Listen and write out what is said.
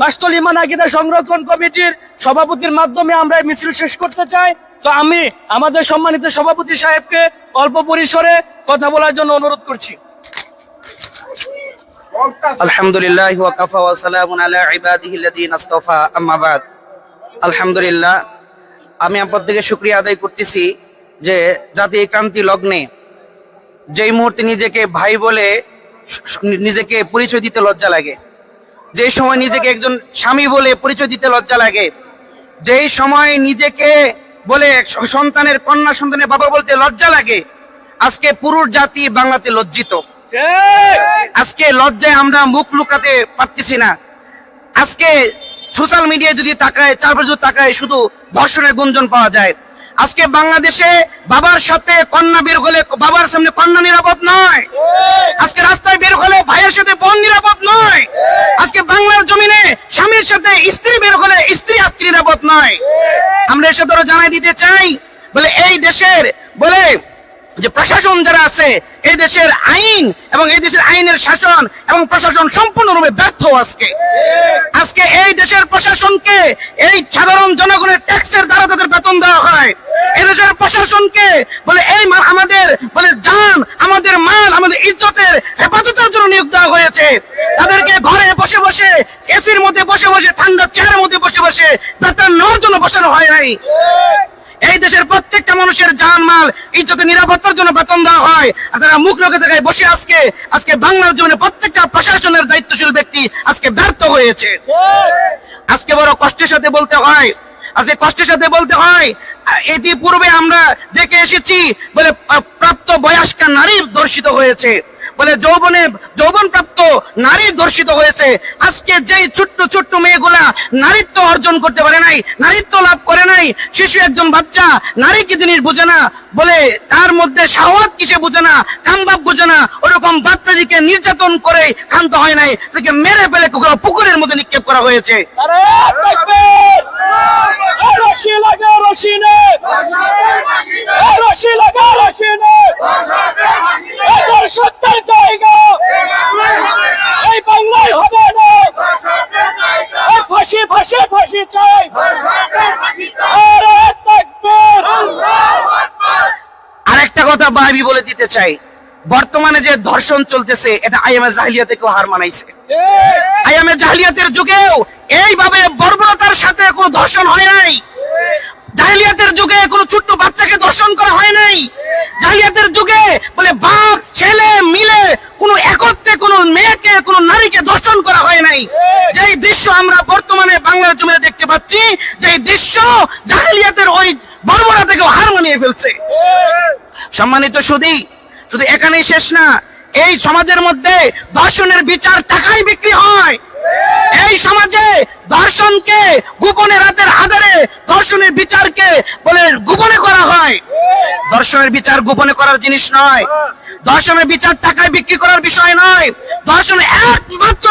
বাস্তল ইমান আকীদা সংরক্ষণ কমিটির সভাপতির মাধ্যমে আমরা এই মিছিল শেষ করতে চাই। তো আমি আমাদের সম্মানিত সভাপতি সাহেবকে অল্প পরিসরে কথা বলার জন্য অনুরোধ করছি। আলহামদুলিল্লাহ ওয়া কাফা ওয়া সালামুন আলা ইবাদিহিল্লাযীনা ইসতাফা, আম্মা বাদ। আলহামদুলিল্লাহ, আমি আপনার থেকে শুকরিয়া আদায় করতেছি যে জাতীয় ক্রান্তি লগ্নে যেই মুহূর্তে নিজেকে ভাই বলে নিজেকে পরিচয় দিতে লজ্জা লাগে, যেই সময় নিজেকে একজন স্বামী বলে পরিচয় দিতে লজ্জা লাগে, যেই সময় নিজেকে বলে সন্তানের কন্যা সন্তানের বাবা বলতে লজ্জা লাগে, আজকে পুরুষ জাতি বাংলাতে লজ্জিত। আজকে লজ্জায় আমরা মুখ লুকাতে পারতেছি না। আজকে সোশ্যাল মিডিয়ায় যদি তাকায়, চারপাশে তাকায়, শুধু ধর্ষণের গুঞ্জন পাওয়া যায়। আজকে বাংলাদেশে বাবার সাথে কন্যা বের হলে বাবার সামনে কন্যা নিরাপদ নয়। আজকে রাস্তায় বের হলে ভাইয়ের সাথে বোন নিরাপদ নয়। আজকে বাংলার জমিনে স্বামীর সাথে স্ত্রী বের হলে স্ত্রী আজকে নিরাপদ নয়। আমরা এসে ধরো জানাই দিতে চাই, বলে এই দেশের বলে যে প্রশাসন যারা আছে, এই দেশের আইন এবং এই দেশের আইনের শাসন এবং প্রশাসন সম্পূর্ণরূপে ব্যর্থ। আজকে এই দেশের প্রশাসনকে এই সাধারণ জনগণের ট্যাক্সের দ্বারা তাদের বেতন দেওয়া হয়। এই দেশের প্রশাসনকে বলে এই আমাদের বলে জান, আমাদের মাল, আমাদের ইজ্জতের হেফাজতের জন্য নিয়োগ দেওয়া হয়েছে। তাদেরকে ঘরে বসে বসে, এসির মধ্যে বসে বসে, ঠান্ডা চেয়ারের মধ্যে বসে বসে বেতন নেওয়ার জন্য বসানো হয় নাই। এই দেশের প্রত্যেকটা মানুষের জান মাল ইজ্জতের নিরাপত্তার জন্য বেতন দেওয়া হয়, আর তারা মুখ লোকে জায়গায় বসে আজকে বাংলার জন্য প্রত্যেকটা প্রশাসনের দায়িত্বশীল ব্যক্তি আজকে ব্যর্থ হয়েছে। আজকে বড় কষ্টের সাথে বলতে হয়, ইতিপূর্বে আমরা দেখে এসেছি বলে প্রাপ্ত বয়স্কা নারী ধর্ষিত হয়েছে, বলে যৌবন প্রাপ্ত নারী ধর্ষিত হয়েছে। আজকে যেই ছোট্ট ছোট্ট মেয়েগুলা নারীত্ব অর্জন করতে পারে নাই, নারীত্ব লাভ করে নাই, শিশু একজন বাচ্চা নারী কি জিনিস বুঝে না, বলে তার মধ্যে শাহওয়াত কিসে বুঝে না, কামভাব বুঝে না, ওরকম বাচ্চাটিকে নির্যাতন করে ক্ষান্ত হয় নাই, তাকে মেরে ফেলে পুকুরের মধ্যে নিক্ষেপ করা হয়েছে। আরেকটা কথা ভাবি বলে দিতে চাই, বর্তমানে যে ধর্ষণ চলতেছে এটা আইএমএ জাহিলিয়াতে কেউ হার মানাইছে। আইএমএ জাহিলিয়াতের যুগেও এইভাবে বর্বরতার সাথে কোনো ধর্ষণ হয় নাই। জাহিলিয়াতের যুগে কোনো ছোট্ট বাচ্চাকে ধর্ষণ করা হয় নাই। জাহিলিয়াতের যুগে বলে বাপ ছেলে মিলে কোনো একত্রে কোনো মেয়েকে কোনো নারীকে ধর্ষণ করা হয় নাই। যেই দৃশ্য আমরা বর্তমানে বাংলার জমিনে দেখতে পাচ্ছি, যেই দৃশ্য জাহিলিয়াতের ওই বর্বরতা থেকেও হার মানিয়ে ফেলছে। সম্মানিত শুধু এখানেই শেষ না, এই সমাজের মধ্যে ধর্ষণের বিচার টাকায় বিক্রি হয়। এই সমাজে ধর্ষণকে গোপনে রাতের আধারে ধর্ষণের বিচারকে বলে গোপনে করা হয়। ধর্ষণের বিচার গোপনে করার জিনিস নয়, ধর্ষণের বিচার টাকায় বিক্রি করার বিষয় নয়। ধর্ষণ একমাত্র